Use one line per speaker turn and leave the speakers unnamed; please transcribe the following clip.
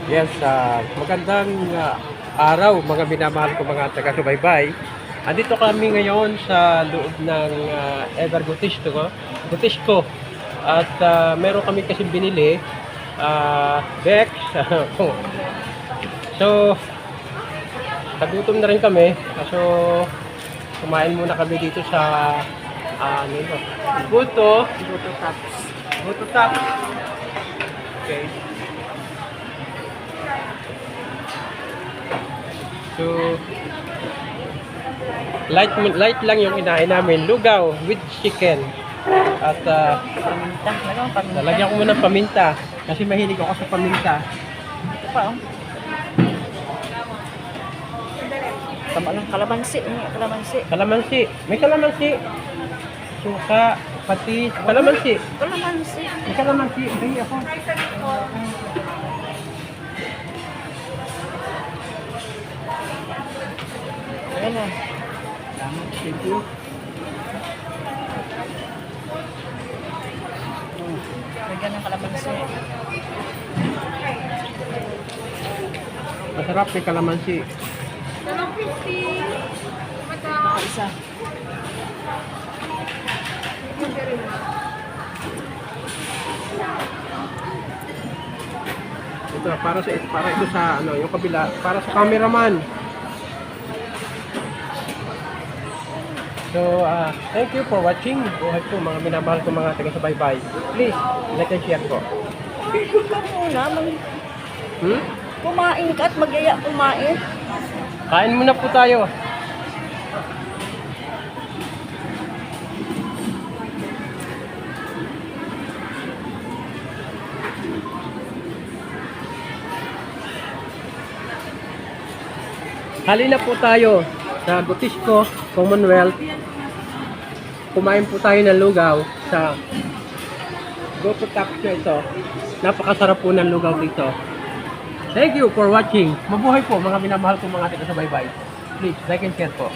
Yes, magandang araw mga minamahal ko mga taga-subaybay. Andito kami ngayon sa loob ng Ever Gutisco. At meron kami kasi binili, Bex. So, nagutom na rin kami. So, kumain muna kami dito sa ano ito? Buto Tops. Buto Tops. Okay. So, light lang yung kinain namin. Lugaw with chicken. At
Paminta. Paminta.
lalagyan ko muna ng paminta. Kasi mahilig ako sa paminta.
Ito pa, oh. Tama lang, kalamansi. Kalamansi.
Kalamansi. May kalamansi. Suka. Patis. Kalamansi.
Kalamansi.
May kalamansi. Ay, ako.
Ayan na.
Thank you.
Lagyan ng kalamansi.
Masarap may kalamansi.
Baka isa.
Ito para ito sa ano, yung kabila, para sa cameraman. So, thank you for watching. Buhay po mga minamahal ko mga taga-subaybay. Please, like and share po.
Pigod ka muna. Kumain ka at magyaya kumain.
Kain muna po tayo. Halina po tayo sa Gutisco, Commonwealth. Kumain po tayo ng lugaw sa Buto Tops na ito. Napakasarap po ng lugaw dito. Thank you for watching. Mabuhay po mga minamahal ko mga taga-subaybay. Please, like and share po.